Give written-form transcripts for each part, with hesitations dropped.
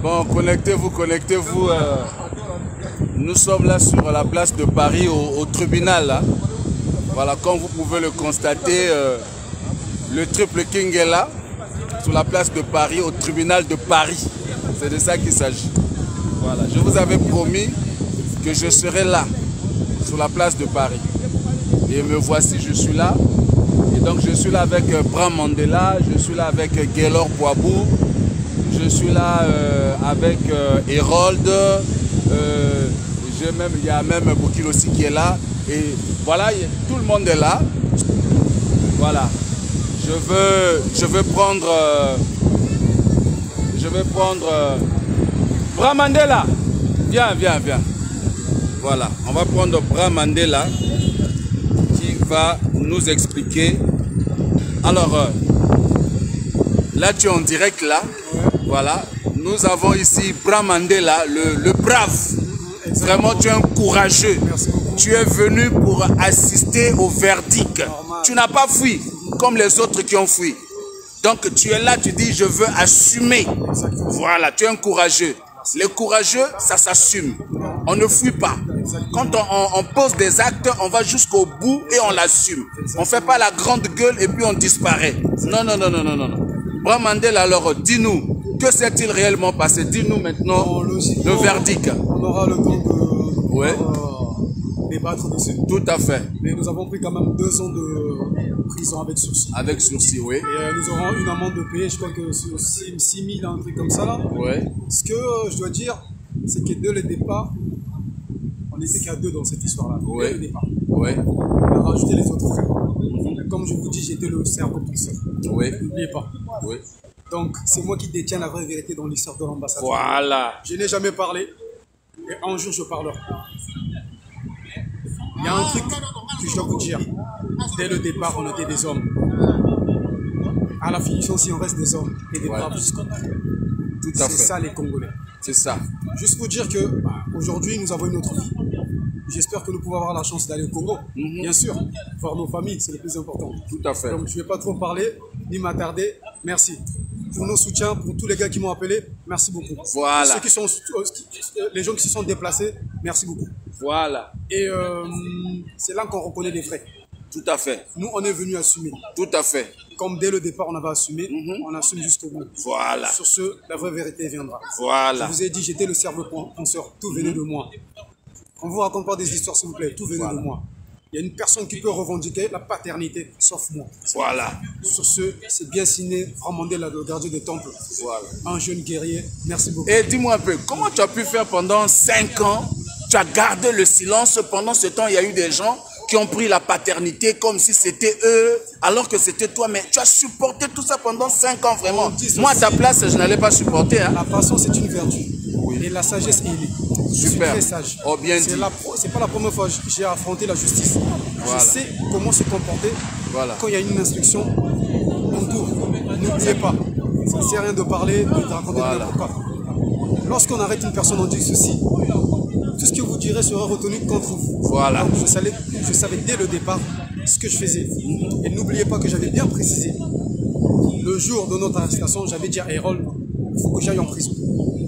Bon, connectez-vous, connectez-vous. Nous sommes là sur la place de Paris, au tribunal. Là. Voilà, comme vous pouvez le constater, le Triple King est là, sur la place de Paris, au tribunal de Paris. C'est de ça qu'il s'agit. Voilà, je vous avais promis que je serais là, sur la place de Paris. Et me voici, je suis là. Et donc je suis là avec Bram Mandela, je suis là avec Gaylor Poabou, je suis là avec Hérold, il y a même Bokil aussi qui est là. Et voilà, tout le monde est là. Voilà. Je vais prendre Bram Mandela. Viens, viens, viens. Voilà, on va prendre Bram Mandela qui va nous expliquer. Alors, là tu es en direct là. Voilà, nous avons ici Bram Mandela, le brave. Vraiment, tu es un courageux. Tu es venu pour assister au verdict. Tu n'as pas fui comme les autres qui ont fui. Donc tu es là, tu dis je veux assumer. Voilà, tu es un courageux. Les courageux, ça s'assume. On ne fuit pas. Quand on pose des actes, on va jusqu'au bout et on l'assume. On ne fait pas la grande gueule et puis on disparaît. Non, non, non, non, non, non. Bram Mandela, alors dis-nous, que s'est-il réellement passé? Dis-nous maintenant le verdict. On aura le temps de débattre dessus. Tout à fait. Mais nous avons pris quand même 2 ans de prison avec sursis. Avec sursis, oui. Et nous aurons une amende de payer, je crois que sur 6 000, un truc comme ça là. Oui. Ce que je dois dire, c'est que dès le départ, on n'était qu'à 2 dans cette histoire-là. Oui. Dès le départ. Oui. On a rajouté les autres frères. Comme je vous dis, j'étais le cerveau penseur. Oui. N'oubliez pas. Oui. Donc, c'est moi qui détiens la vraie vérité dans l'histoire de l'ambassade. Voilà. Je n'ai jamais parlé. Et un jour, je parlerai. Il y a un truc que je dois vous dire. Dès le départ, on était des hommes. À la finition, si on reste des hommes et des braves jusqu'au bout. Tout à fait. C'est ça les Congolais. C'est ça. Juste pour dire que aujourd'hui, nous avons une autre vie. J'espère que nous pouvons avoir la chance d'aller au Congo. Bien sûr, voir nos familles, c'est le plus important. Tout à fait. Donc je ne vais pas trop parler, ni m'attarder. Merci. Pour nos soutiens, pour tous les gars qui m'ont appelé, merci beaucoup. Voilà. Les gens qui se sont déplacés, merci beaucoup. Voilà. Et c'est là qu'on reconnaît les vrais. Tout à fait. Nous, on est venus assumer. Tout à fait. Comme dès le départ, on avait assumé, on assume jusqu'au bout. Voilà. Sur ce, la vraie vérité viendra. Voilà. Je vous ai dit, j'étais le cerveau penseur, tout venait de moi. On ne vous raconte pas des histoires, s'il vous plaît, tout venait de moi. Il y a une personne qui peut revendiquer la paternité, sauf moi. Voilà. Sur ce, c'est bien signé, Bram Mandela, le gardien des temples. Voilà. Un jeune guerrier, merci beaucoup. Et dis-moi un peu, comment tu as pu faire pendant 5 ans? Tu as gardé le silence. Pendant ce temps, il y a eu des gens qui ont pris la paternité comme si c'était eux, alors que c'était toi. Mais tu as supporté tout ça pendant 5 ans, vraiment. Moi, à ta place, je n'allais pas supporter. Hein. La passion, c'est une vertu. Oui. Et la sagesse est élue. Super. Je suis très sage. Oh, bien dit. C'est pas la première fois que j'ai affronté la justice. Voilà. Je sais comment se comporter quand il y a une instruction. On tourne. N'oubliez pas. Ça ne sert à rien de parler, de raconter n'importe quoi. Lorsqu'on arrête une personne, on dit ceci. Tout ce que vous direz sera retenu contre vous. Voilà. Donc, je savais dès le départ ce que je faisais. Et n'oubliez pas que j'avais bien précisé. Le jour de notre arrestation, j'avais dit à Hérold, il faut que j'aille en prison.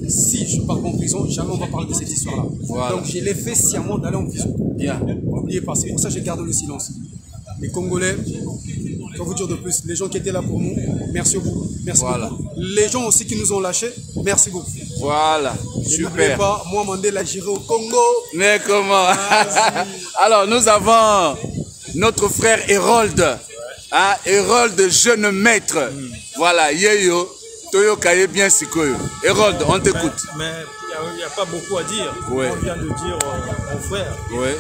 Si je pars en prison, jamais on va parler de cette histoire-là. Voilà. Donc je l'ai fait sciemment d'aller en prison. Bien. N'oubliez pas, c'est pour ça que je garde le silence. Les Congolais, je vais vous dire de plus, les gens qui étaient là pour nous, merci beaucoup. Merci beaucoup. Les gens aussi qui nous ont lâchés, merci beaucoup. Voilà, super. Pas, moi, Mandela, j'irai au Congo. Mais comment? Alors, nous avons notre frère Hérold. Hein? Hérold, jeune maître. Voilà, Yeyo. Toyo Kaye bien Sikoyo. Hérold, on t'écoute. Mais il n'y a pas beaucoup à dire. Ouais. On vient de dire mon frère. Ouais.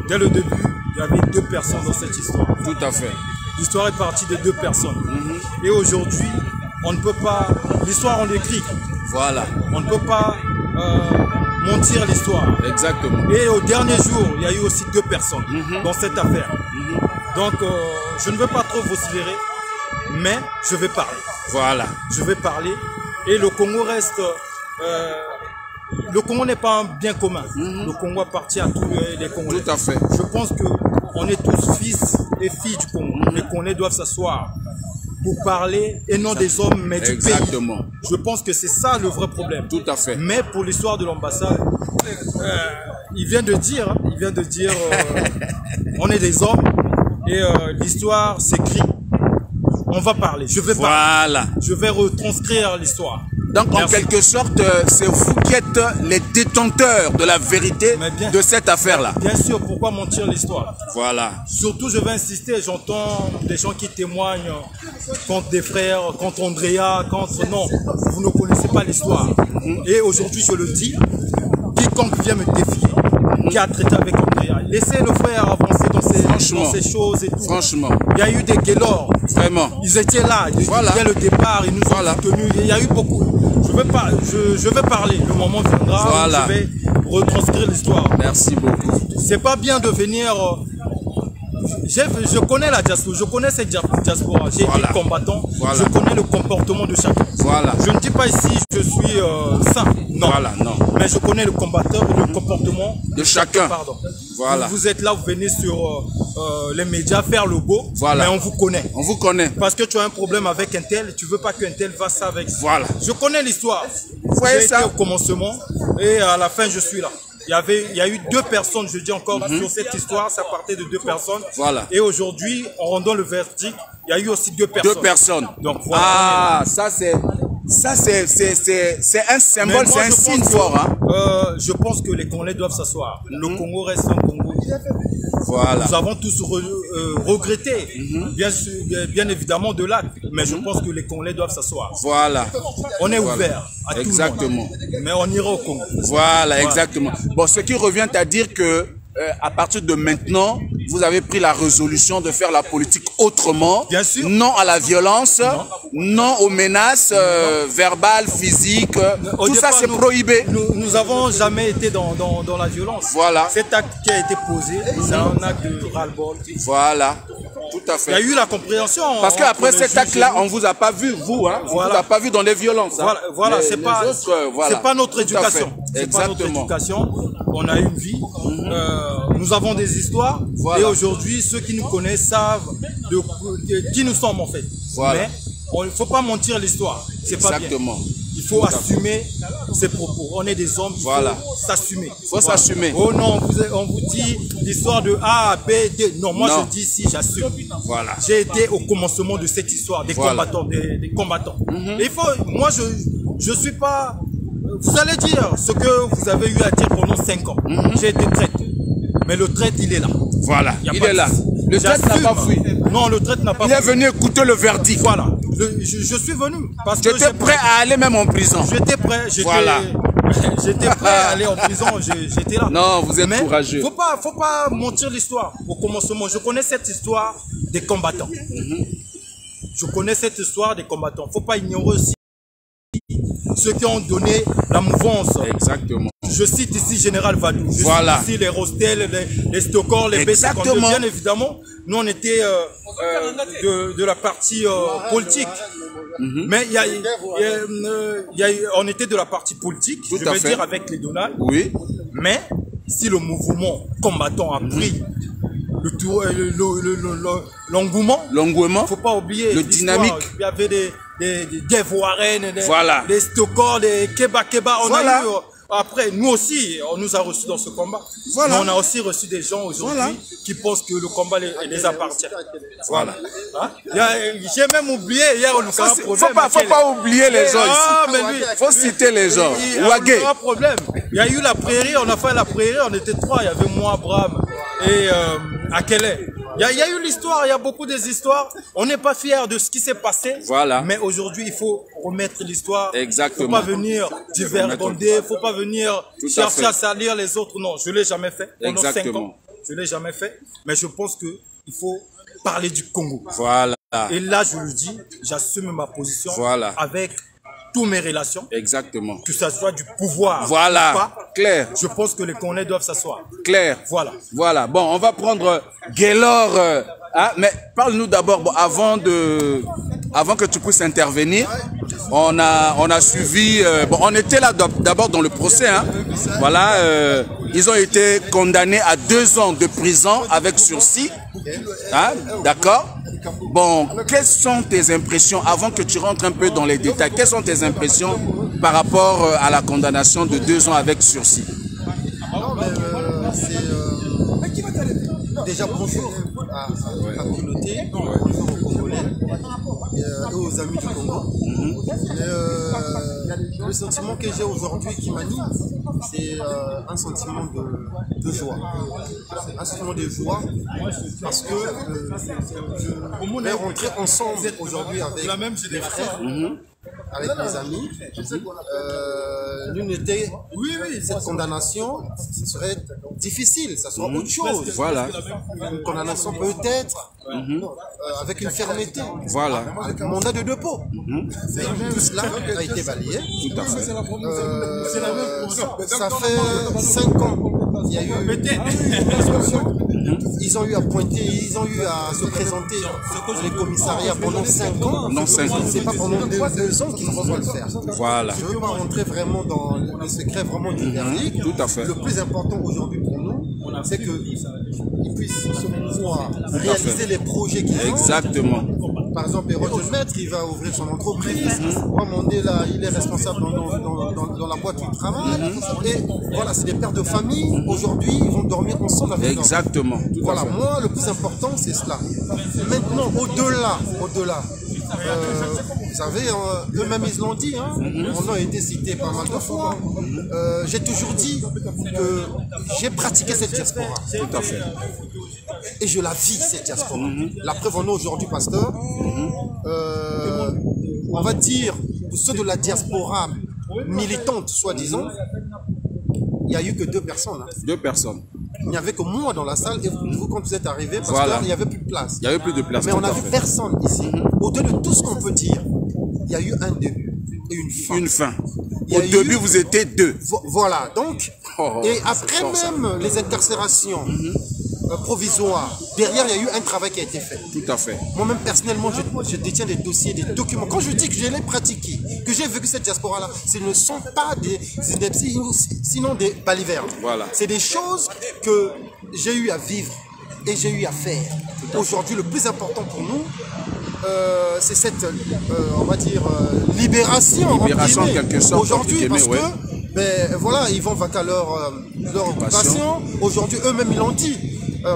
Dès le début, il y avait 2 personnes dans cette histoire. Tout à fait. L'histoire est partie de 2 personnes. Et aujourd'hui, on ne peut pas... L'histoire, on l'écrit. Voilà. On ne peut pas mentir l'histoire. Exactement. Et au dernier jour, il y a eu aussi 2 personnes dans cette affaire. Donc, je ne veux pas trop vous sidérer, mais je vais parler. Voilà. Je vais parler. Et le Congo reste... le Congo n'est pas un bien commun. Le Congo appartient à tous les Congolais. Tout à fait. Je pense qu'on est tous fils et filles du Congo. Les Congolais doivent s'asseoir pour parler et non des hommes, mais du pays. Exactement. Je pense que c'est ça le vrai problème. Tout à fait. Mais pour l'histoire de l'ambassade, il vient de dire, on est des hommes et l'histoire s'écrit. On va parler, je vais parler. Je vais retranscrire l'histoire. Donc, en quelque sorte, c'est vous qui êtes les détenteurs de la vérité de cette affaire-là. Bien sûr, pourquoi mentir l'histoire? Voilà. Surtout, je vais insister, j'entends des gens qui témoignent contre des frères, contre Andrea, contre... Non, vous ne connaissez pas l'histoire. Et aujourd'hui, je le dis, quiconque vient me défier, qui a traité avec Andrea, laissez le frère avancer dans ces choses et tout. Franchement. Il y a eu des Gaylords. Vraiment. Ils étaient là. Dès le départ, ils nous ont soutenus. Il y a eu beaucoup. Je vais parler. Le moment viendra. Je vais retranscrire l'histoire. Merci beaucoup. C'est pas bien de venir... Je connais la diaspora, je connais cette diaspora, j'ai été combattant, je connais le comportement de chacun. Je ne dis pas ici je suis saint, non. Mais je connais le comportement de chacun. Pardon. Vous êtes là, vous venez sur les médias faire le beau, mais on vous connaît. On vous connaît. Parce que tu as un problème avec un tel, tu veux pas qu'un tel fasse ça avec. Je connais l'histoire. J'ai été au commencement et à la fin je suis là. Il y a eu 2 personnes, je dis encore, sur cette histoire, ça partait de 2 personnes. Et aujourd'hui, en rendant le verdict, il y a eu aussi 2 personnes. 2 personnes. Donc voilà. Ça c'est un symbole, c'est un signe fort. Je pense que les Congolais doivent s'asseoir. Le Congo reste un Congo. Nous avons tous regretté, bien évidemment, de l'acte. Mais je pense que les Congolais doivent s'asseoir. On est ouvert à tout le monde. Mais on ira au Congo. Exactement. Bon, ce qui revient à dire que à partir de maintenant, vous avez pris la résolution de faire la politique autrement. Bien sûr. Non à la violence, non aux menaces verbales, physiques. Tout ça, c'est prohibé. Nous n'avons jamais été dans la violence. Cet acte qui a été posé, c'est un acte de ras-le-bol. Tout à fait. Il y a eu la compréhension. Parce qu'après cet acte-là, on ne vous a pas vu, vous. On ne vous a pas vu dans les violences. C'est pas notre éducation. C'est pas notre éducation. On a une vie. Nous avons des histoires. Et aujourd'hui, ceux qui nous connaissent savent de qui nous sommes en fait. Mais il ne faut pas mentir l'histoire. C'est pas bien. Il faut assumer ses propos. On est des hommes, il faut s'assumer. Il faut s'assumer. Oh non, on vous dit l'histoire de A, B, D. Non, moi je dis si, j'assume. J'ai été au commencement de cette histoire, des combattants. Des combattants. Il faut, moi je suis pas... Vous allez dire ce que vous avez eu à dire pendant 5 ans. J'ai été traître. Mais le traître, il est là. Il est là. Le traître n'a pas fui. Non, le traître n'a pas fui. Il est venu écouter le verdict. Je suis venu. Parce que j'étais prêt à aller même en prison. J'étais prêt. J'étais prêt à aller en prison. J'étais là. Non, vous êtes courageux. Faut pas mentir l'histoire. Au commencement, je connais cette histoire des combattants. Je connais cette histoire des combattants. Faut pas ignorer aussi ceux qui ont donné la mouvance. Exactement. Je cite ici Général Vadou. Je cite ici les Rostel, les Stokor, les B52. Bien évidemment, nous on était de la partie politique. Mais on était de la partie politique, je vais dire avec les Donald. Mais si le mouvement combattant a pris l'engouement, il faut pas oublier le dynamique. Il y avait des Voirènes, des Stokor, des Keba. On a eu, après, nous aussi, on nous a reçus dans ce combat. Mais on a aussi reçu des gens aujourd'hui qui pensent que le combat les appartient. J'ai même oublié hier au Lucas. Faut pas oublier les gens ici. Faut citer les gens. Il y a un problème. Il y a eu la prairie, on a fait la prairie, on était 3. Il y avait moi, Abraham et Akele. Il y a eu l'histoire, il y a beaucoup des histoires. On n'est pas fiers de ce qui s'est passé. Mais aujourd'hui, il faut remettre l'histoire. Exactement. Il ne faut pas venir divergonder, il ne faut pas venir chercher à salir les autres. Non, je ne l'ai jamais fait. Pendant 5 ans, je ne l'ai jamais fait. Mais je pense qu'il faut parler du Congo. Et là, je le dis, j'assume ma position avec toutes mes relations. Exactement. Que ça soit du pouvoir. Clair. Je pense que les Congolais doivent s'asseoir. Clair. Bon, on va prendre Gaylord. Mais parle-nous d'abord, avant que tu puisses intervenir, on a suivi, on était là d'abord dans le procès, ils ont été condamnés à 2 ans de prison avec sursis, d'accord. Bon, quelles sont tes impressions, avant que tu rentres un peu dans les détails, quelles sont tes impressions par rapport à la condamnation de 2 ans avec sursis? Déjà, bonjour à la communauté, bonjour aux Congolais et aux amis du Congo. Le sentiment que j'ai aujourd'hui qui m'anime, c'est un sentiment de joie. Un sentiment de joie parce que on est rentré ensemble aujourd'hui avec les frères, avec mes amis. L'une était, cette condamnation, ce serait difficile, ça sera autre chose. Voilà. Une condamnation peut-être avec une fermeté. Voilà. Avec un mandat de dépôt. Mais tout cela a été balayé. Tout à fait. Ça fait 5 ans qu'il y a eu une instruction. Ils ont eu à pointer, ils ont eu à se présenter dans les commissariats pendant 5 ans. Non, 5 ans. C'est pas pendant 2 ans qu'ils vont le faire. Voilà. Je ne veux pas rentrer vraiment dans le secret vraiment du verdict. Tout à fait. Le plus important aujourd'hui pour nous, c'est qu'ils puissent pouvoir réaliser les projets qu'ils ont. Exactement. Par exemple, Hérode de Maître, il va ouvrir son entreprise. Mandela, il est responsable dans la boîte où il travaille. Et voilà, c'est des pères de famille. Aujourd'hui, ils vont dormir ensemble avec eux. Exactement. Voilà, moi, le plus important, c'est cela. Maintenant, au-delà, vous savez, eux-mêmes, ils l'ont dit, hein, on a été cité pas mal de fois. J'ai toujours dit que j'ai pratiqué cette diaspora. Tout à fait. Et je la vis, cette diaspora. La preuve en est aujourd'hui, pasteur. On va dire, pour ceux de la diaspora militante, soi-disant, il n'y a eu que 2 personnes. Hein. 2 personnes. Il n'y avait que moi dans la salle et vous, quand vous êtes arrivé, parce qu'il n'y avait plus de place. Il n'y avait plus de place. Mais on n'a vu personne ici. Au-delà de tout ce qu'on peut dire, il y a eu un début et une fin. Une fin. Au début, vous étiez 2. Voilà, donc, et après même les incarcérations provisoires, derrière, il y a eu un travail qui a été fait. Tout à fait. Moi-même, personnellement, je détiens des dossiers, des documents. Quand je dis que je l'ai pratiqué, que j'ai vécu cette diaspora-là, ce ne sont pas des inepties, sinon des balivernes. Voilà. C'est des choses que j'ai eu à vivre et j'ai eu à faire. Aujourd'hui, le plus important pour nous, c'est cette, on va dire, libération. Libération en quelque sorte. Aujourd'hui, parce que, ben, voilà, ils vont vaquer leur occupation. Aujourd'hui, eux-mêmes, ils l'ont dit.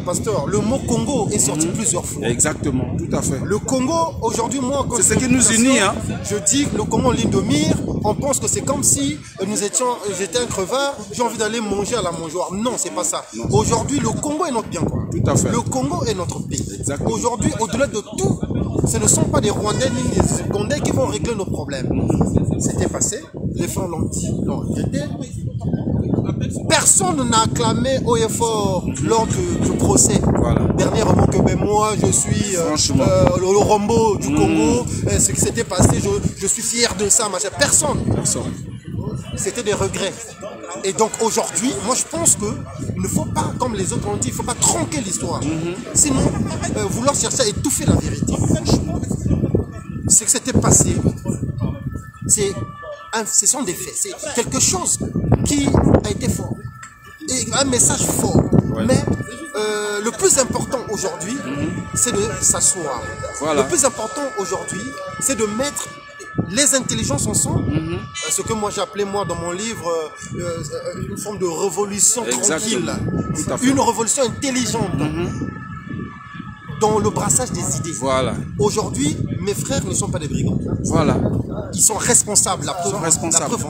Pasteur, le mot Congo est sorti plusieurs fois. Exactement, tout à fait. Le Congo, aujourd'hui, moi, c'est ce qui nous unit, hein. Je dis que le Congo en ligne de mire, on pense que c'est comme si j'étais un crevard, j'ai envie d'aller manger à la mangeoire. Non, c'est pas ça. Aujourd'hui, le Congo est notre bien commun. Tout à fait. Le Congo est notre pays. Aujourd'hui, au-delà de tout, ce ne sont pas des Rwandais ni des Ougandais qui vont régler nos problèmes. C'était passé, les femmes l'ont regretté. Personne n'a acclamé haut et fort lors du procès. Voilà. Dernièrement que ben, moi je suis le Rombo du Congo, ce qui s'était passé, je suis fier de ça. Personne. C'était des regrets. Et donc aujourd'hui, moi je pense qu'il ne faut pas, comme les autres ont dit, il ne faut pas tronquer l'histoire. Sinon, vouloir chercher à étouffer la vérité. Ce qui s'était passé, ce sont des faits. C'est quelque chose qui a été fort. Et un message fort. Ouais. Mais le plus important aujourd'hui, c'est de s'asseoir. Voilà. Le plus important aujourd'hui, c'est de mettre les intelligences ensemble. Ce que moi j'appelais dans mon livre une forme de révolution tranquille. Une révolution intelligente. Dans le brassage des idées. Voilà. Aujourd'hui, mes frères ne sont pas des brigands. Voilà. Ils sont responsables. La preuve en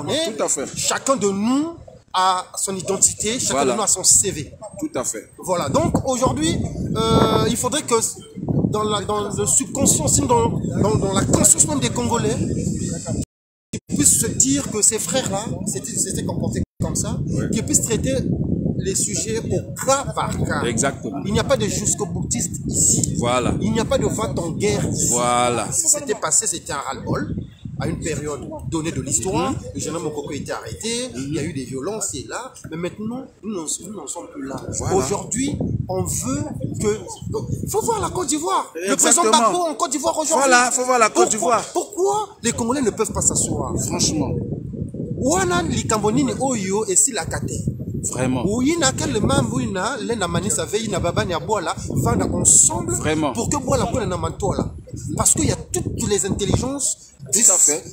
est. Tout à fait. Chacun de nous a son identité, chacun de nous a son CV. Tout à fait. Voilà. Donc aujourd'hui, il faudrait que dans le subconscient, dans la conscience même des Congolais, ils puissent se dire que ces frères-là s'étaient comportés comme ça, qu'ils puissent traiter les sujets au cas par cas. Exactement. Il n'y a pas de jusqu'au-boutiste ici. Voilà. Il n'y a pas de vente en guerre ici. Voilà. C'était passé, c'était un ras-le-bol. À une période donnée de l'histoire, le jeune homme Mokoko était arrêté, il y a eu des violences et là, mais maintenant, nous n'en sommes plus là. Voilà. Aujourd'hui, on veut que... Il faut voir la Côte d'Ivoire. Le président Gbagbo en Côte d'Ivoire aujourd'hui. Voilà, il faut voir la Côte d'Ivoire. Pourquoi les Congolais ne peuvent pas s'asseoir? Franchement. Wana Likambonini Oyo et si la Kate. Vraiment. Oui, il y a quel même, oui, il y a les namani savent, il y a baba, il y a boala, vont ensemble. Vraiment. Pour que boala qu'on ait namantola. Parce qu'il y a toutes les intelligences. Tout à fait.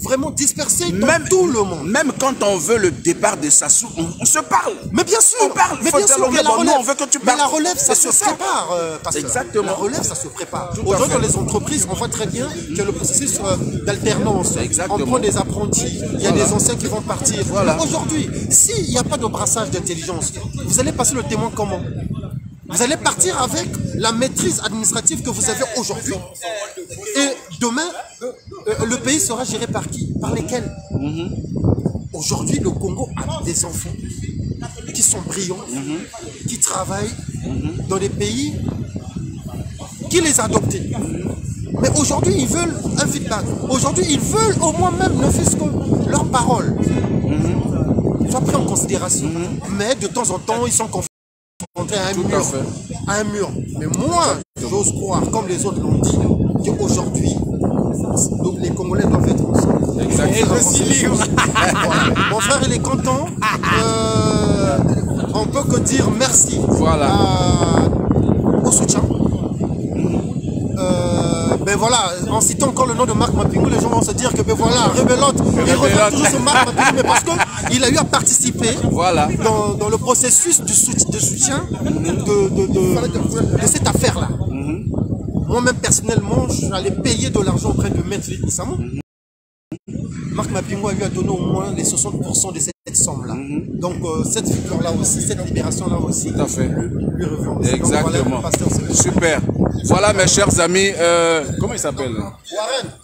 Vraiment dispersées dans tout le monde. Même quand on veut le départ de Sassou, on se parle. Mais bien sûr. On parle. Mais bien sûr, mais la relève, on veut que tu parles. Mais la relève, ça se prépare. Exactement. La relève, ça se prépare. Aujourd'hui, dans les entreprises, on voit très bien que le processus d'alternance, on prend des apprentis, il y a des anciens qui vont partir. Voilà. Aujourd'hui, s'il n'y a pas de brassage d'intelligence, vous allez passer le témoin comment? Vous allez partir avec la maîtrise administrative que vous avez aujourd'hui. Et demain, le pays sera géré par qui? Par lesquels? Aujourd'hui, le Congo a des enfants qui sont brillants, qui travaillent dans des pays qui les ont adoptés. Mais aujourd'hui, ils veulent un feedback. Aujourd'hui, ils veulent au moins même, ne fût-ce que leurs paroles. Soient pris en considération. Mais de temps en temps, ils sont confrontés à un mur. Mais moi, j'ose croire, comme les autres l'ont dit, qu'aujourd'hui, les Congolais doivent être ensemble. Exactement. Voilà. Mon frère, il est content. On peut que dire merci au soutien. Ben voilà, en citant encore le nom de Marc Mapingu, les gens vont se dire que ben voilà, Rebellote, il revient toujours sur Marc Mapingu, mais parce qu'il a eu à participer dans le processus de soutien de cette affaire-là. Moi-même, personnellement, j'allais payer de l'argent auprès de Maître Lissamo. Marc Mapingu lui a donné au moins les 60% de cette somme-là. Donc, cette victoire-là aussi, cette libération-là aussi, tout à fait. Lui revient. Exactement. Donc, voilà, super. Voilà, mes chers amis. Comment il s'appelle?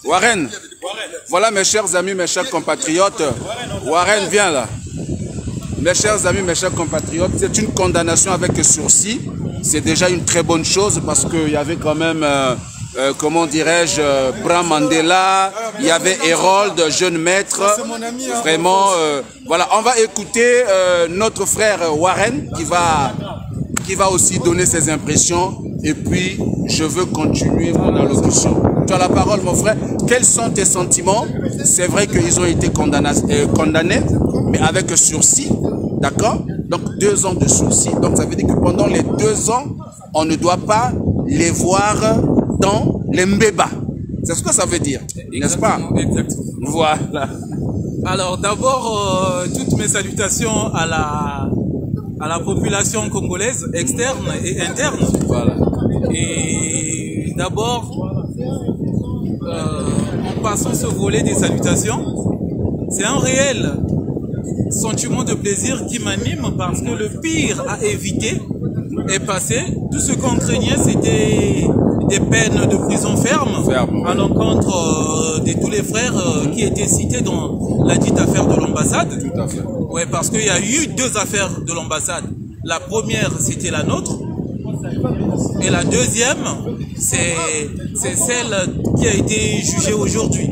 Warren. Voilà, mes chers amis, mes chers compatriotes. Warren, viens là. Mes chers amis, mes chers compatriotes, c'est une condamnation avec sursis. C'est déjà une très bonne chose parce qu'il y avait quand même... comment dirais-je, Bram Mandela, il y avait Hérold, jeune maître, vraiment, voilà, on va écouter notre frère Warren qui va aussi donner ses impressions et puis je veux continuer mon allocution. Tu as la parole mon frère, quels sont tes sentiments? C'est vrai qu'ils ont été condamnés, mais avec sursis, d'accord? Donc 2 ans de sursis, donc ça veut dire que pendant les 2 ans, on ne doit pas les voir dans les mbébas. C'est ce que ça veut dire, n'est-ce pas? Exactement. Voilà. Alors d'abord, toutes mes salutations à la population congolaise externe et interne. Voilà. Et d'abord, en passant ce volet des salutations, c'est un réel sentiment de plaisir qui m'anime parce que le pire à éviter est passé. Tout ce qu'on craignait, c'était des peines de prison ferme à l'encontre de tous les frères qui étaient cités dans la dite affaire de l'ambassade. Tout à fait. Ouais, parce qu'il y a eu 2 affaires de l'ambassade. La première, c'était la nôtre. Et la deuxième, c'est celle qui a été jugée aujourd'hui.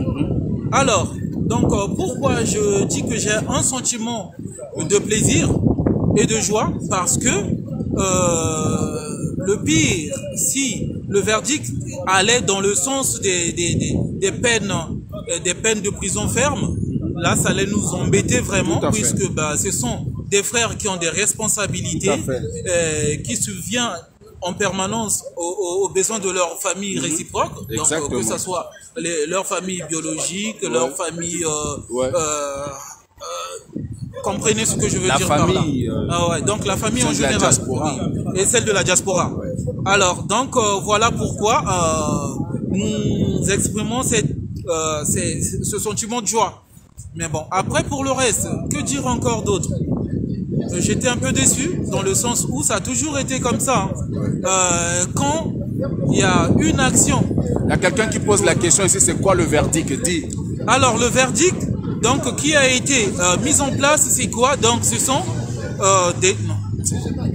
Alors, donc, pourquoi je dis que j'ai un sentiment de plaisir et de joie? Parce que le pire, si le verdict allait dans le sens des peines de prison ferme, là, ça allait nous embêter vraiment, puisque bah, ce sont des frères qui ont des responsabilités, qui subviennent en permanence aux besoins de leur famille réciproque, donc que ce soit leur famille biologique, leur famille... comprenez ce que je veux dire par là. Donc la famille en général et celle de la diaspora. Alors donc voilà pourquoi nous exprimons ce sentiment de joie. Mais bon, après pour le reste, que dire encore d'autre? J'étais un peu déçu dans le sens où ça a toujours été comme ça. Quand il y a une action... Il y a quelqu'un qui pose la question ici, c'est quoi le verdict? Dis. Alors le verdict, donc, qui a été mis en place, c'est quoi? Donc, ce sont des...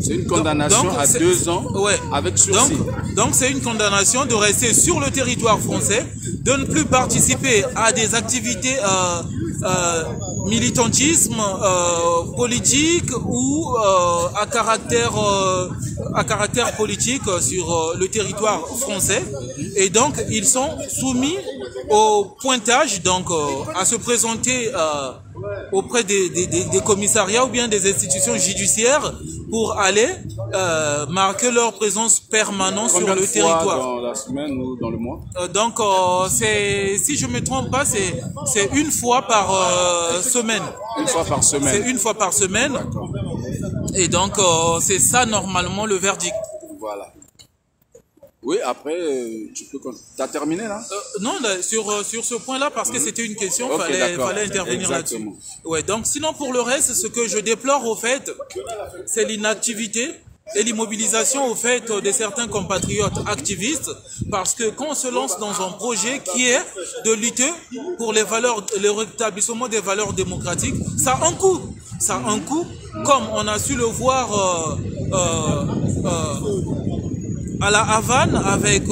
C'est une condamnation à 2 ans avec sursis. Donc, c'est une condamnation de rester sur le territoire français, de ne plus participer à des activités militantisme politique ou à caractère politique sur le territoire français. Et donc, ils sont soumis au pointage, donc à se présenter auprès des commissariats ou bien des institutions judiciaires pour aller marquer leur présence permanente sur le territoire. Dans la semaine ou dans le mois? Donc, si je me trompe pas, c'est une fois par semaine. Une fois par semaine. C'est une fois par semaine. Et donc, c'est ça normalement le verdict. Voilà. Oui, après, tu peux... T'as terminé là? Non, là, sur ce point-là, parce que c'était une question, okay, fallait intervenir là-dessus. Ouais, donc sinon pour le reste, ce que je déplore au fait, c'est l'inactivité et l'immobilisation au fait de certains compatriotes activistes, parce que quand on se lance dans un projet qui est de lutter pour les valeurs, le rétablissement des valeurs démocratiques, ça a un coût. Ça a un coût, comme on a su le voir à la Havane avec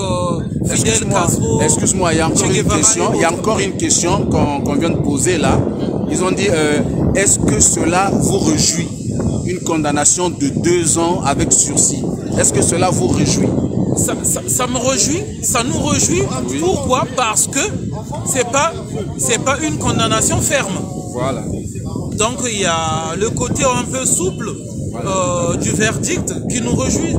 Fidel Castro. Excuse-moi, il y a encore une question. Il y a encore une question qu'on vient de poser là. Ils ont dit, est-ce que cela vous réjouit? Une condamnation de 2 ans avec sursis. Est-ce que cela vous réjouit? Ça me réjouit, ça nous réjouit. Oui. Pourquoi? Parce que c'est pas une condamnation ferme. Voilà. Donc il y a le côté un peu souple du verdict qui nous réjouit,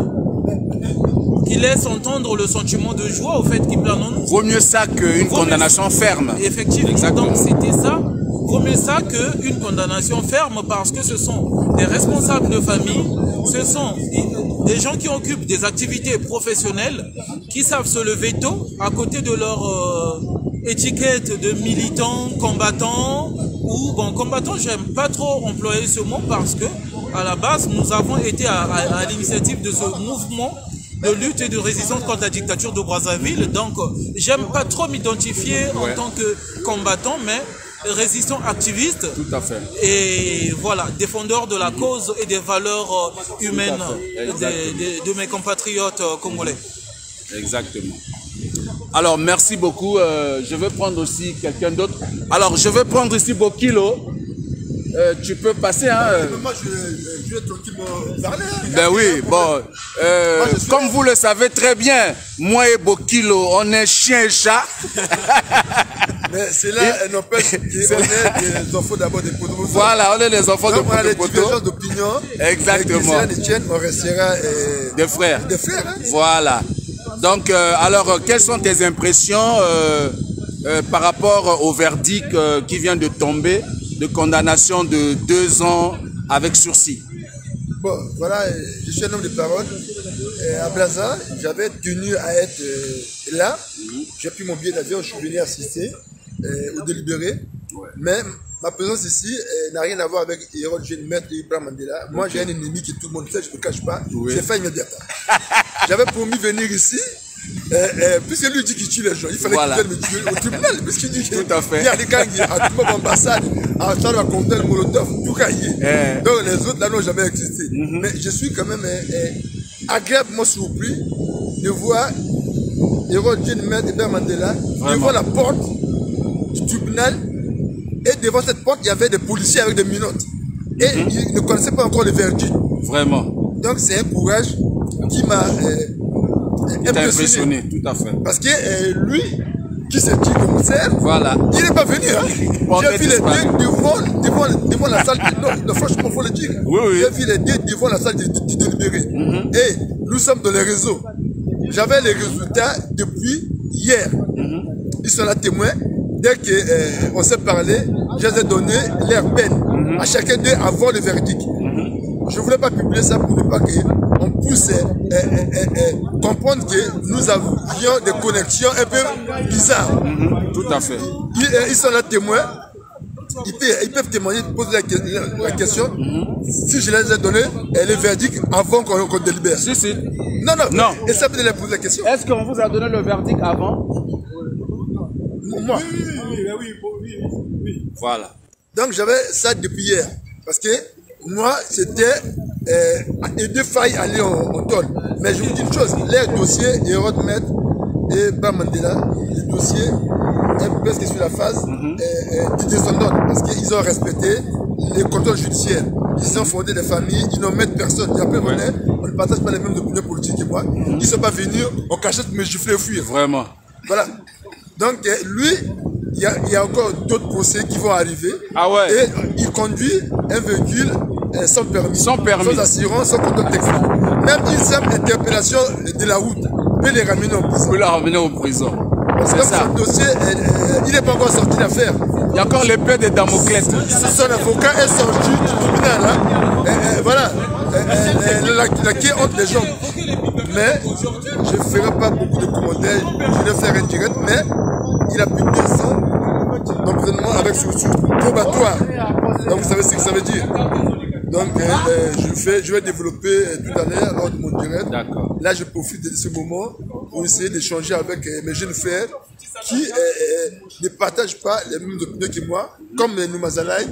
qui laisse entendre le sentiment de joie au fait qu'il plane en nous. Vaut mieux ça qu'une condamnation ferme. Effectivement. Exactement. Donc c'était ça. Vaut mieux ça qu'une condamnation ferme, parce que ce sont des responsables de famille, ce sont des gens qui occupent des activités professionnelles, qui savent se lever tôt à côté de leur étiquette de militants, combattants, ou bon, combattants, j'aime pas trop employer ce mot parce que à la base, nous avons été à l'initiative de ce mouvement de lutte et de résistance contre la dictature de Brazzaville. Donc, j'aime pas trop m'identifier en tant que combattant, mais résistant activiste. Tout à fait. Et voilà, défendeur de la cause et des valeurs humaines de mes compatriotes congolais. Exactement. Alors, merci beaucoup. Je vais prendre aussi quelqu'un d'autre. Alors, je vais prendre ici Bokilo. Tu peux passer, hein. Moi, je vais tranquillement parler. Ben oui, bon. Comme vous le savez très bien, moi et Bokilo, on est chien et chat. Mais c'est là, n'empêche qu'on est des enfants d'abord des poteaux. Voilà, on est des enfants de poteaux. On a des divergences d'opinion. Exactement. Et si on restera des frères. Des frères, hein. Voilà. Donc, alors, quelles sont tes impressions par rapport au verdict qui vient de tomber, de condamnation de 2 ans avec sursis? Bon, voilà, je suis un homme de parole. À Brazza, j'avais tenu à être là. J'ai pris mon billet d'avion, je suis venu assister au délibéré. Ouais. Mais ma présence ici n'a rien à voir avec Hérode Jeune Maître et Ibrahim Mandela. Moi, j'ai un ennemi qui tout le monde sait, je ne le cache pas. Oui. J'ai fait immédiatement. J'avais promis venir ici. Puisque lui dit qu'il tue les gens, il fallait qu'il vienne me tuer au tribunal. Parce qu'il dit qu'il y a des gangs à toute l'ambassade, à Charles Condel, Molotov, tout caillé. Donc les autres là n'ont jamais existé. Mais je suis quand même agréablement surpris de voir Hérode Jeune Maître et Ibrahim Mandela devant la porte du tribunal. Et devant cette porte, il y avait des policiers avec des minottes. Et ils ne connaissaient pas encore le verdict. Vraiment. Donc c'est un courage qui m'a impressionné, tout à fait. Parce que lui, qui se dit commissaire, voilà. Il n'est pas venu. Hein. Bon, j'ai vu les deux devant la salle. Non, franchement, il faut le dire. Oui, oui. J'ai vu les deux devant la salle du délibéré. Et nous sommes dans les réseaux. J'avais les résultats depuis hier. Ils sont là témoins. Dès qu'on s'est parlé, je les ai donné leur peine à chacun d'eux avant le verdict. Je ne voulais pas publier ça pour ne pas qu'on puisse comprendre que nous avions des connexions un peu bizarres. Tout à fait. Ils sont là témoins. Ils peuvent témoigner, poser la question. Si je les ai donné le verdict avant qu'on délibère. Si, si. Non. Et ça peut les poser la question. Est-ce qu'on vous a donné le verdict avant? Moi. Oui. Voilà. Donc j'avais ça depuis hier. Parce que moi, c'était aider Faye à aller en tôle. Mais je vous dis une chose, les dossiers, Hérode Maître et Bamandela, les dossiers est presque sur la phase du descendant. Parce qu'ils ont respecté les contrôles judiciaires. Ils ont fondé des familles, ils n'ont mettent personne. Et après, on ne partage pas les mêmes opinions politiques que moi. Ils ne sont pas venus en cachette me gifler et fuir. Vraiment. Voilà. Donc, lui, il y a encore d'autres procès qui vont arriver. Ah ouais. Et il conduit un véhicule sans permis. Sans permis. Sans assurance, sans contrôle texte. Même une simple interpellation de la route peut les ramener en prison. Peut les ramener en prison. C'est ça. Son dossier, il n'est pas encore sorti d'affaire. Il y a encore l'épée de Damoclès. Son avocat est sorti du tribunal. Hein. Voilà. La quai entre les jambes. Mais je ne ferai pas beaucoup de commentaires. Je vais faire un direct. Mais il a plus de 2 ans d'emprisonnement avec surtout probatoire. Donc vous savez ce que ça veut dire. Donc je vais développer tout à l'heure lors de mon direct. Là je profite de ce moment pour essayer d'échanger avec mes jeunes frères qui ne partagent pas les mêmes opinions que moi, comme Noumazalaï,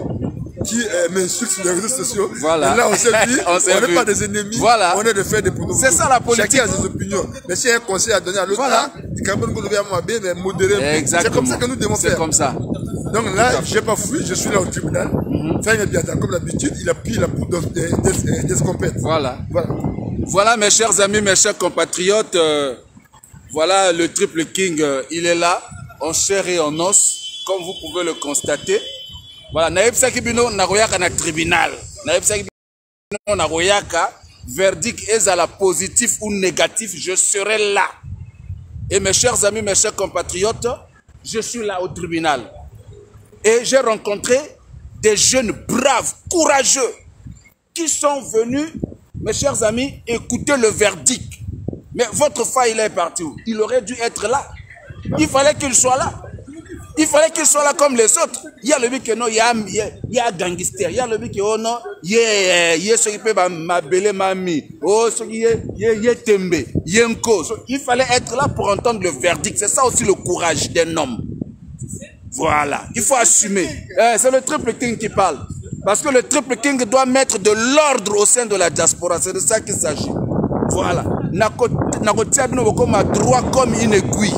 qui m'insultent sur les réseaux sociaux. Voilà. Et là on s'est dit, on n'est pas des ennemis, voilà. On est de faire des pronoms. C'est ça la politique. Chacun a ses opinions. Mais s'il y a un conseil à donner à l'autre, voilà. C'est comme ça que nous devons faire. C'est comme ça. Donc là, je n'ai pas fui, je suis là au tribunal. Comme d'habitude, il a pris la poudre d'escompette. Voilà. Voilà mes chers amis, mes chers compatriotes. Voilà le Triple King, il est là, en chair et en os, comme vous pouvez le constater. Voilà, naïb sakibino nagoyaka na tribunal. Naïb sakibino nagoyaka, verdict est à la positif ou négatif, je serai là. Et mes chers amis, mes chers compatriotes, je suis là au tribunal. Et j'ai rencontré des jeunes braves, courageux, qui sont venus, mes chers amis, écouter le verdict. Mais votre frère, il est partout. Il aurait dû être là. Il fallait qu'il soit là. Il fallait qu'il soit là comme les autres. Il y a le but que non, il y a gangster. Il y a le but que oh non, il y a ceux qui peuvent m'abeler mamie. Oh, ceux qui y a tembe, il y a une cause. Il fallait être là pour entendre le verdict. C'est ça aussi le courage d'un homme. Voilà. Il faut assumer. C'est le Triple King qui parle. Parce que le Triple King doit mettre de l'ordre au sein de la diaspora. C'est de ça qu'il s'agit. Voilà. Droit comme une aiguille.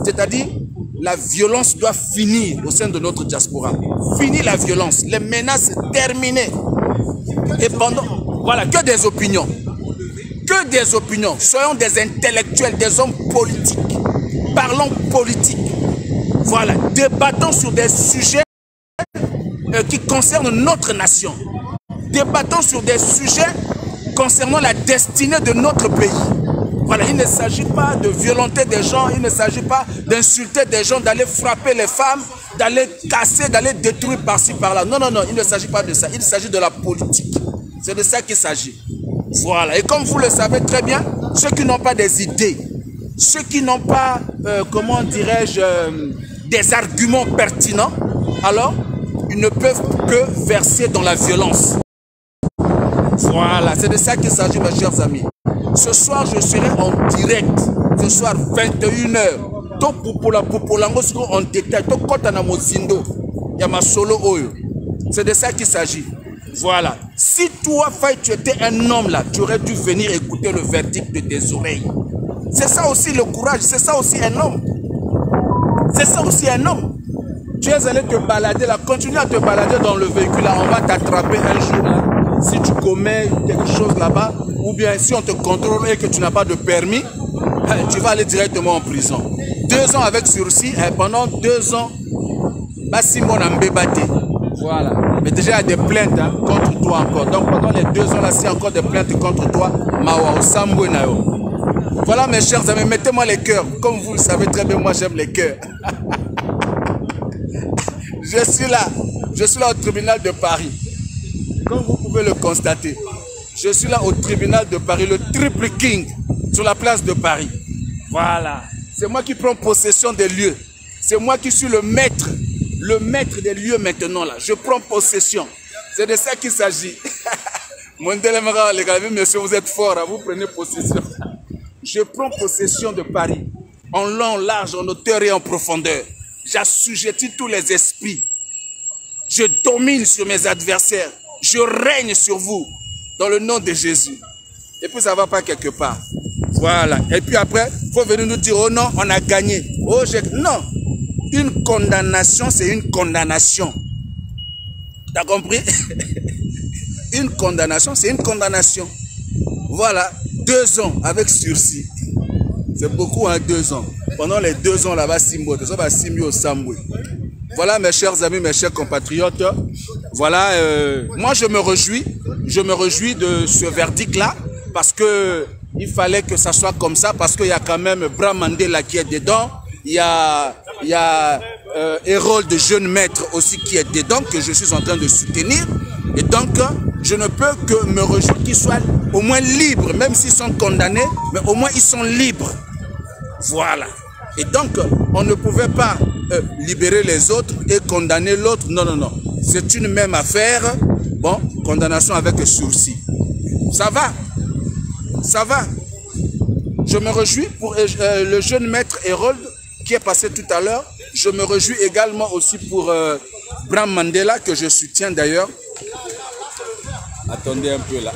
C'est-à-dire, la violence doit finir au sein de notre diaspora. Finir la violence. Les menaces terminées. Et pendant, voilà, que des opinions. Que des opinions. Soyons des intellectuels, des hommes politiques. Parlons politique. Voilà. Débattons sur des sujets qui concernent notre nation. Débattons sur des sujets concernant la destinée de notre pays. Voilà, il ne s'agit pas de violenter des gens, il ne s'agit pas d'insulter des gens, d'aller frapper les femmes, d'aller casser, d'aller détruire par-ci, par-là. Non, non, non, il ne s'agit pas de ça. Il s'agit de la politique. C'est de ça qu'il s'agit. Voilà. Et comme vous le savez très bien, ceux qui n'ont pas des idées, ceux qui n'ont pas, comment dirais-je, des arguments pertinents, alors, ils ne peuvent que verser dans la violence. Voilà, c'est de ça qu'il s'agit, mes chers amis. Ce soir, je serai en direct. Ce soir, 21h. Donc, pour la Popolango, en détail. Donc, quand on a mon zindo, il y a ma solo oyo. C'est de ça qu'il s'agit. Voilà. Si toi, Faye, tu étais un homme là, tu aurais dû venir écouter le verdict de tes oreilles. C'est ça aussi le courage. C'est ça aussi un homme. C'est ça aussi un homme. Tu es allé te balader là. Continue à te balader dans le véhicule là. On va t'attraper un jour là. Si tu commets quelque chose là-bas, ou bien si on te contrôle et que tu n'as pas de permis, tu vas aller directement en prison. 2 ans avec sursis, et pendant 2 ans, voilà. Mais déjà, il y a des plaintes contre toi encore. Donc pendant les 2 ans là, s'il y a encore des plaintes contre toi, voilà mes chers amis, mettez-moi les cœurs. Comme vous le savez très bien, moi j'aime les cœurs. Je suis là au tribunal de Paris. Comme vous pouvez le constater, je suis là au tribunal de Paris, le Triple King, sur la place de Paris. Voilà. C'est moi qui prends possession des lieux. C'est moi qui suis le maître des lieux maintenant là. Je prends possession. C'est de ça qu'il s'agit. Les gars, monsieur, vous êtes forts, vous prenez possession. Je prends possession de Paris, en long, en large, en hauteur et en profondeur. J'assujettis tous les esprits. Je domine sur mes adversaires. Je règne sur vous dans le nom de Jésus. Et puis ça ne va pas quelque part. Voilà. Et puis après, il faut venir nous dire, oh non, on a gagné. Oh, non. Une condamnation, c'est une condamnation. T'as compris? Une condamnation, c'est une condamnation. Voilà. 2 ans avec sursis. C'est beaucoup, hein, 2 ans. pendant les 2 ans là-bas, Simbo, au Sambwe. Voilà mes chers amis, mes chers compatriotes. Voilà, moi je me réjouis de ce verdict-là, parce que il fallait que ça soit comme ça, parce qu'il y a quand même Bram Mandela qui est dedans, il y a Hérold de jeune maître aussi qui est dedans, que je suis en train de soutenir. Et donc, je ne peux que me réjouir qu'ils soient au moins libres, même s'ils sont condamnés, mais au moins ils sont libres. Voilà. Et donc, on ne pouvait pas libérer les autres et condamner l'autre. Non, non, non. C'est une même affaire. Bon, condamnation avec sursis. Ça va. Ça va. Je me réjouis pour le jeune maître Hérold qui est passé tout à l'heure. Je me réjouis également aussi pour Bram Mandela, que je soutiens d'ailleurs. Attendez un peu là.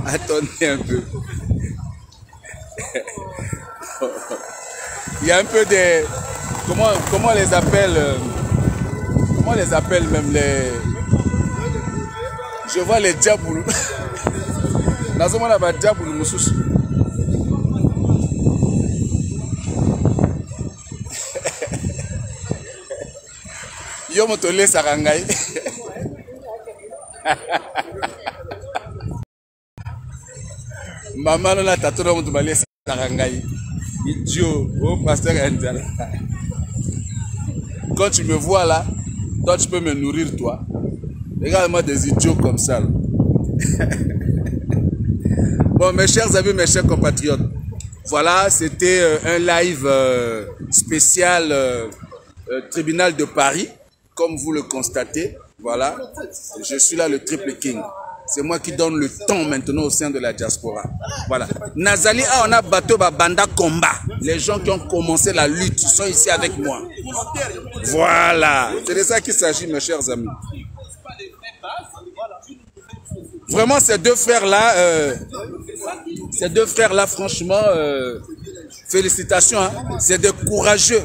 Attendez un peu. Il y a un peu des... Comment on les appelle comment on les appelle même les... Je vois les diaboulous. Nazomana ba diaboulou mususu. Yo motole sarangai. Maman on a tatoué mon tobalé sarangai. Idiot, oh pasteur Angel. Quand tu me vois là, toi tu peux me nourrir toi. Regarde-moi des idiots comme ça. Bon, mes chers amis, mes chers compatriotes, voilà, c'était un live spécial tribunal de Paris, comme vous le constatez. Voilà, je suis là le triple king. C'est moi qui donne le temps maintenant au sein de la diaspora. Voilà. Nazali, on a battu Banda Combat. Les gens qui ont commencé la lutte sont ici avec moi. Voilà. C'est de ça qu'il s'agit, mes chers amis. Vraiment, ces deux frères-là, franchement, félicitations. Hein. C'est des courageux.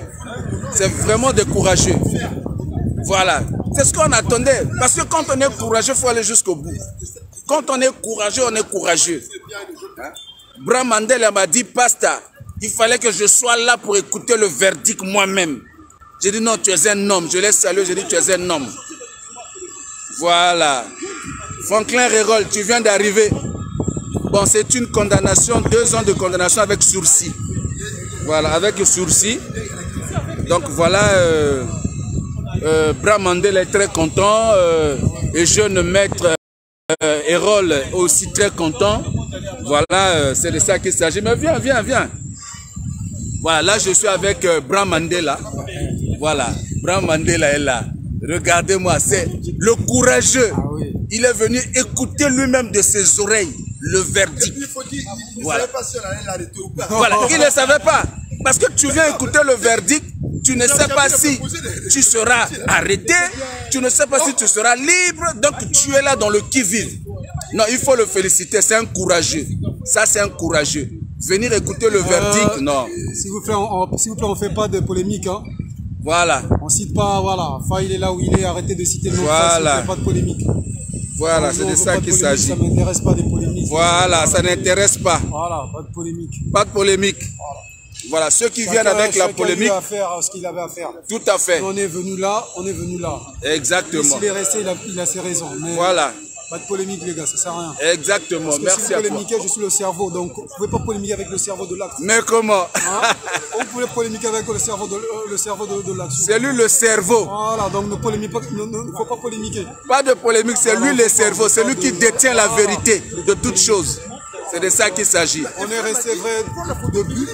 C'est vraiment des courageux. Voilà. C'est ce qu'on attendait. Parce que quand on est courageux, il faut aller jusqu'au bout. Quand on est courageux, on est courageux. Hein? Bram Mandela m'a dit, Pasta, il fallait que je sois là pour écouter le verdict moi-même. J'ai dit, non, tu es un homme. Je l'ai salué, j'ai dit, tu es un homme. Voilà. Franklin Hérold, tu viens d'arriver. Bon, c'est une condamnation, 2 ans de condamnation avec sursis. Voilà, avec sursis. Donc voilà, Bram Mandela est très content. Et jeune maître Hérold aussi très content. Voilà, c'est de ça qu'il s'agit. Mais viens, viens, viens. Voilà, là je suis avec Bram Mandela. Voilà, Bram Mandela est là. Regardez-moi, c'est le courageux. Il est venu écouter lui-même de ses oreilles le verdict. Voilà. Voilà, il ne savait pas. Parce que tu viens écouter le verdict, tu ne sais pas si tu seras arrêté, tu ne sais pas si tu seras libre, donc tu es là dans le qui-vive. Non, il faut le féliciter, c'est un courageux. Ça, c'est un courageux. Venir écouter le verdict, non. S'il vous plaît, on ne fait pas de polémique. Hein. Voilà. On ne cite pas, voilà, il est là où il est, arrêtez de citer le nom. Voilà. On ne fait pas de polémique. Voilà, c'est de ça qu'il s'agit. Ça ne m'intéresse pas des polémiques. Voilà, ça n'intéresse pas. Voilà, pas de polémique. Pas de polémique. Voilà, ceux qui viennent avec la polémique. Chacun a faire ce qu'il avait à faire. Tout à fait. On est venu là, on est venu là. Exactement. S'il est resté, il a ses raisons. Mais voilà. Pas de polémique, les gars, ça sert à rien. Exactement, parce que merci si vous polémiquez, je suis le cerveau, donc vous ne pouvez pas polémiquer avec le cerveau de l'acte. Mais comment? Hein? Vous pouvez polémiquer avec le cerveau de l'action. C'est lui le cerveau. Voilà, donc ne faut pas polémiquer. Pas de polémique, c'est lui le cerveau, c'est lui qui détient la vérité de toutes choses. C'est de ça qu'il s'agit. On est resté vrai depuis.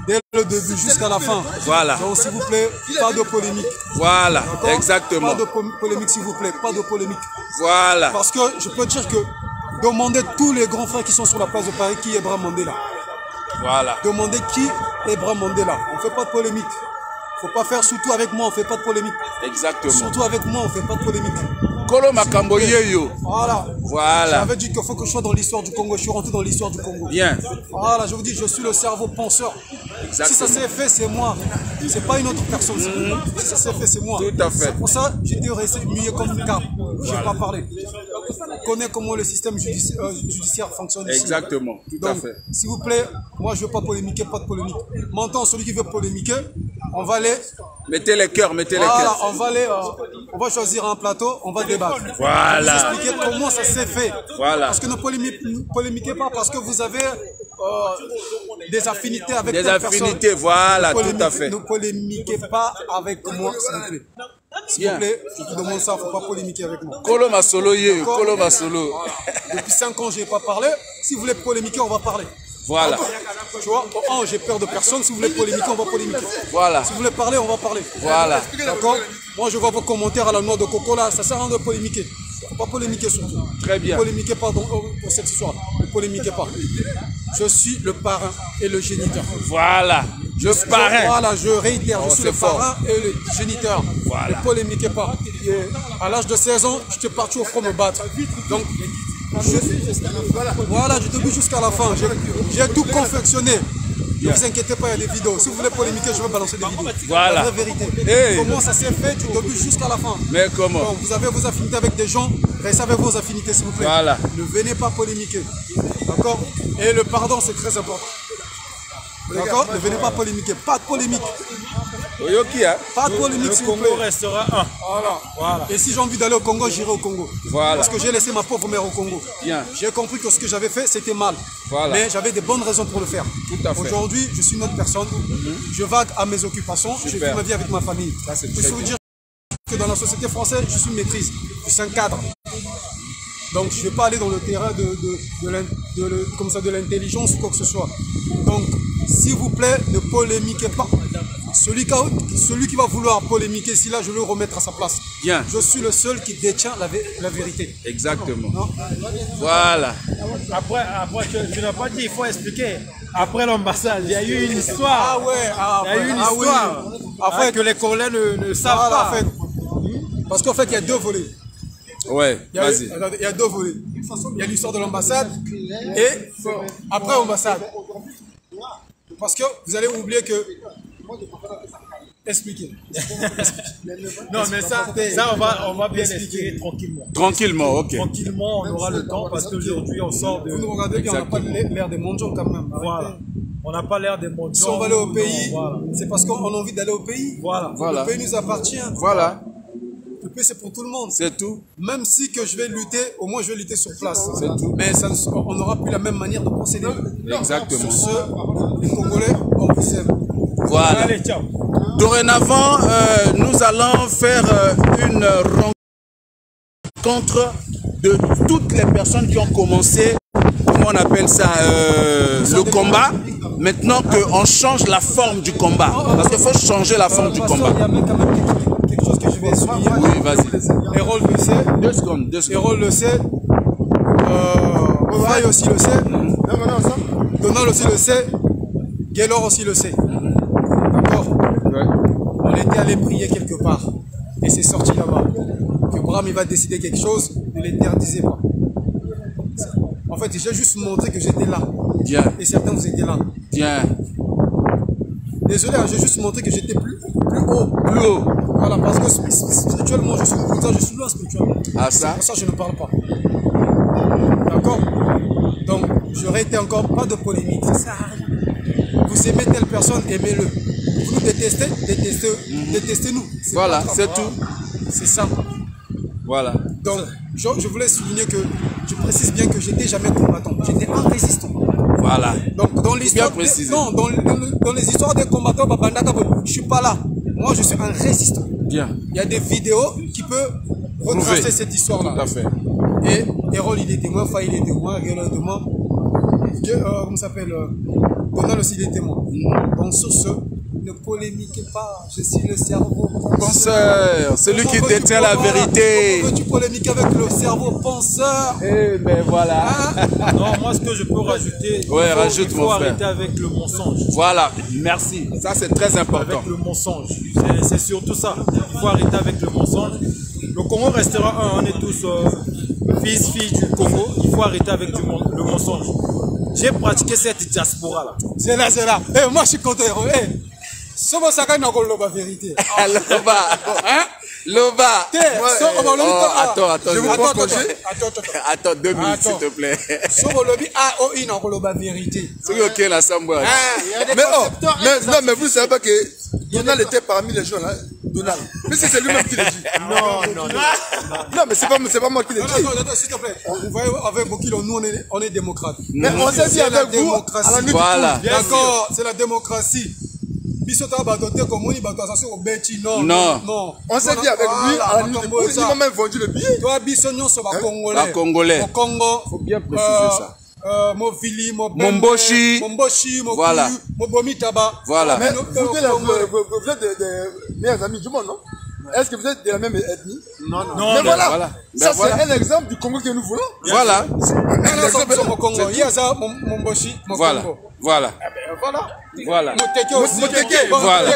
Dès le début jusqu'à la fin. Voilà. Donc s'il vous plaît, pas de polémique. Voilà, exactement. Pas de polémique s'il vous plaît, pas de polémique. Voilà. Parce que je peux dire que demandez tous les grands frères qui sont sur la place de Paris qui est Bram Mandela. Voilà. Demandez qui est Bram Mandela. On ne fait pas de polémique. Il ne faut pas faire surtout avec moi, on ne fait pas de polémique. Exactement. Surtout avec moi, on ne fait pas de polémique. Kolo Makambo Yeyo. Voilà. Voilà. J'avais dit qu'il faut que je sois dans l'histoire du Congo. Je suis rentré dans l'histoire du Congo. Bien. Voilà, je vous dis, je suis le cerveau penseur. Exactement. Si ça s'est fait, c'est moi. C'est pas une autre personne. Si ça s'est fait, c'est moi. Tout à fait. C'est pour ça que j'étais resté muet comme une carpe. Je n'ai pas parlé. connaît comment le système judiciaire fonctionne ici. Exactement, tout à fait. S'il vous plaît, moi je veux pas polémiquer, pas de polémique. Maintenant, celui qui veut polémiquer, on va aller... Mettez les cœurs, mettez les cœurs. On va aller, on va choisir un plateau, on va débattre. Voilà. Vous expliquer comment ça s'est fait. Voilà. Parce que ne polémiquez pas parce que vous avez des affinités avec des affinités, personne. Voilà, tout à fait. Ne polémiquez pas avec moi, s'il vous plaît. S'il vous plaît, je vous demande ça, il ne faut pas polémiquer avec moi. Kolo Masolo, Kolo Masolo. Depuis 5 ans, je n'ai pas parlé. Si vous voulez polémiquer, on va parler. Voilà. Tu vois, j'ai peur de personne. Si vous voulez polémiquer, on va polémiquer. Voilà. Si vous voulez parler, on va parler. Voilà. D'accord? Moi, je vois vos commentaires à la noix de coco là. Ça sert à rien de polémiquer. Il ne faut pas polémiquer surtout. Très bien. Ne polémiquez pas pour cette histoire. Ne polémiquez pas. Je suis le parrain et le géniteur. Voilà. Voilà, je réitère, je suis le parrain et le géniteur. Voilà. Ne polémiquez pas. Et à l'âge de 16 ans, j'étais parti au front me battre. Donc, voilà, du début jusqu'à la fin. J'ai tout confectionné. Ne vous inquiétez pas, il y a des vidéos. Si vous voulez polémiquer, je vais balancer des vidéos. Voilà. La vraie vérité. Hey. Comment ça s'est fait du début jusqu'à la fin. Mais comment? Donc, vous avez vos affinités avec des gens, restez avec vos affinités, s'il vous plaît. Voilà. Ne venez pas polémiquer. D'accord? Et le pardon, c'est très important. D'accord? Ne venez pas polémiquer. Pas de polémique. Pas de polémique, s'il vous plaît. Le Congo restera un. Voilà. Et si j'ai envie d'aller au Congo, j'irai au Congo. Voilà. Parce que j'ai laissé ma pauvre mère au Congo. Bien. J'ai compris que ce que j'avais fait, c'était mal. Voilà. Mais j'avais des bonnes raisons pour le faire. Tout à fait. Aujourd'hui, je suis une autre personne. Je vague à mes occupations. Je vis ma vie avec ma famille. Ça, c'est je peux vous dire que dans la société française, je suis une maîtrise. Je suis un cadre. Donc, je ne vais pas aller dans le terrain de l'intelligence ou quoi que ce soit. Donc, s'il vous plaît, ne polémiquez pas. Celui qui va vouloir polémiquer, si là, je vais le remettre à sa place. Bien. Je suis le seul qui détient la vérité. Exactement. Non? Voilà. Après tu n'as pas dit, il faut expliquer. Après l'ambassade, il y a eu une histoire. Il y a eu une histoire. Oui. En fait, que les Congolais ne savent pas. En fait. Parce qu'en fait, il y a deux volets. Ouais, vas-y. Il y a deux volets. Il y a l'histoire de l'ambassade et après l'ambassade. Parce que vous allez oublier que... Expliquez. Non, mais ça on va bien expliquer tranquillement. Tranquillement, ok. Tranquillement, on aura le temps parce qu'aujourd'hui, on sort de... Vous nous regardez bien, on n'a pas l'air des mondiaux quand même. Voilà. On n'a pas l'air des mondiaux. Si on va aller au pays, c'est parce qu'on a envie d'aller au pays. Voilà. Le pays nous appartient. Voilà. Le pays, c'est pour tout le monde. C'est tout. Même si que je vais lutter, au moins je vais lutter sur place. C'est tout. Mais on n'aura plus la même manière de procéder. Exactement. Sur ce, les Congolais, on vous aime. Voilà. Allez, ciao. Dorénavant, nous allons faire une rencontre de toutes les personnes qui ont commencé, comment on appelle ça, le combat. Maintenant qu'on change la forme du combat. Parce qu'il faut changer la forme du combat. Il y a même quand même quelque chose que je vais souligner. Oui, vas-y. Hérol le sait. 2 secondes. Hérol le sait. Faye aussi le sait. Donald aussi le sait. Gaylor aussi le sait. D'accord? Ouais. On était allé prier quelque part. Et c'est sorti là-bas. Que Bram il va décider quelque chose, ne l'interdisez pas. En fait, j'ai juste montré que j'étais là. Bien. Et certains vous étiez là. Bien. Désolé, j'ai juste montré que j'étais plus haut. Plus haut. Voilà, parce que spirituellement, je suis comme ça, je suis loin spirituellement. Ah ça? C'est pour ça que je ne parle pas. D'accord? Donc, j'aurais été encore pas de polémique. Ça sert à rien. Vous aimez telle personne, aimez-le. Vous nous détestez, détestez-nous. Voilà, c'est tout. C'est simple. Voilà. Donc, je voulais souligner que je précise bien que j'étais jamais combattant. J'étais un résistant. Voilà. Donc, dans l'histoire, dans les histoires des combattants, je suis pas là. Moi, je suis un résistant. Bien. Il y a des vidéos qui peuvent retracer cette histoire-là. Tout à fait. Et Hérol, il est témoin, Faye, il est témoin, Gaylor est témoin. Comment ça s'appelle Donald aussi, il est témoin. Donc, sur ce, ne polémiquez pas, je suis le cerveau penseur, celui qui détient la vérité. Pourquoi tu polémiques avec le cerveau penseur? Eh ben voilà. Hein? Non, moi ce que je peux rajouter, il faut arrêter avec le mensonge. Voilà, merci. Ça c'est très important. Avec le mensonge, c'est surtout ça. Il faut arrêter avec le mensonge. Le Congo restera un, on est tous filles du Congo. Il faut arrêter avec le mensonge. J'ai pratiqué cette diaspora là. C'est là. Moi je suis content. Sobo saka na koloba vérité. Loba. Hein? Loba. Attends. Je vous prends congé. Attends 2 minutes s'il te plaît. Sobo lobi AOI na koloba vérité. C'est OK la samba. Mais vous savez pas que Donald était parmi les gens là. Donald. Mais c'est lui-même qui le dit. Non, mais c'est pas moi qui le dis. Attends, s'il te plaît. Vous voyez, avec Bokilo, nous, on est démocrates. Mais on s'est dit avec vous, à la nuit. Voilà. D'accord, c'est la démocratie. Bisota Batote, comme on dit, non. On s'est dit avec lui, à la nuit. Il m'a même vendu le billet. Toi, Bissognon, c'est pas congolais. Congolais. Au Congo. Faut bien préciser ça. Movili, Momboshi, voilà. Mobomitaba. Voilà. Mais vous êtes des meilleurs amis du monde, non? Est-ce que vous êtes de la même ethnie? Non. Mais voilà. Ça, c'est un exemple du Congo que nous voulons. Voilà. Voilà. Voilà. Moteke aussi. Voilà.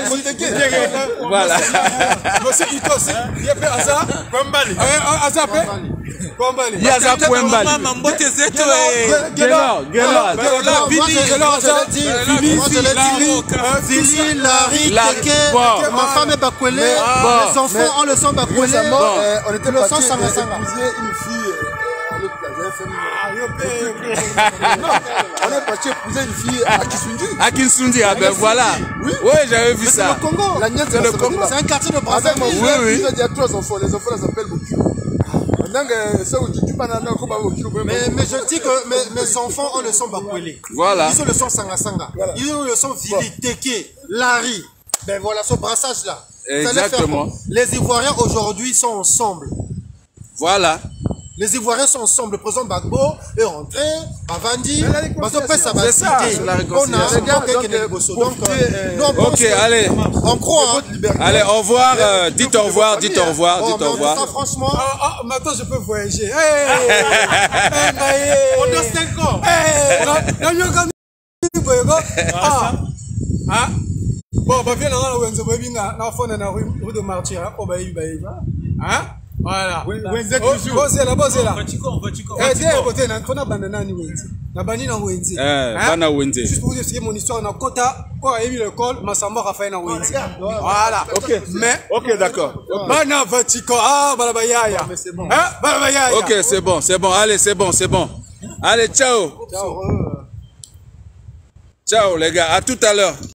Monsieur Ito aussi. Il y a fait Aza. Kwambali. Aza pe. Kwambali. Il y a Aza Kwambali. Mambote Zeto. Gelo. Vili, Larry, Keke, ma femme est bakwele. Les enfants ont le sang bakwele. On était le sang sans une fille. On est parti épouser une fille à Kinsundi. Ah ben voilà. Oui, j'avais vu ça. C'est le Congo. La nièce, c'est le Congo. C'est un quartier de Brazzaville. Oui. Il y a 3 enfants. Les enfants, les appellent Bokilo. Mais je dis que mes enfants ont le son bakwele. Voilà. Ils ont le son sanga. Ils ont le son Vili, Teke, Larry. Ben voilà, ce brassage là. Exactement. Les Ivoiriens aujourd'hui sont ensemble. Voilà. Les Ivoiriens sont ensemble. Le président Gbagbo est rentré, Bavandi, c'est ça, c'est la réconciliation. Donc, ok, allez. On croit. Allez, au revoir. Dites au revoir. Ça, franchement. Maintenant, je peux voyager. On a 5 ans. Bon, bah viens là, on va faire la rue de Martyr. Voilà. Bossez là. Juste pour vous expliquer mon histoire, na Kota, quand il y a eu l'école, ma samba a fait na Wenzi. Voilà. Ok, d'accord. Bana Vatiko, balabayaya. Mais c'est bon. Balabayaya. Ok, c'est bon. Allez, c'est bon. Allez, ciao. Ciao les gars, à tout à l'heure.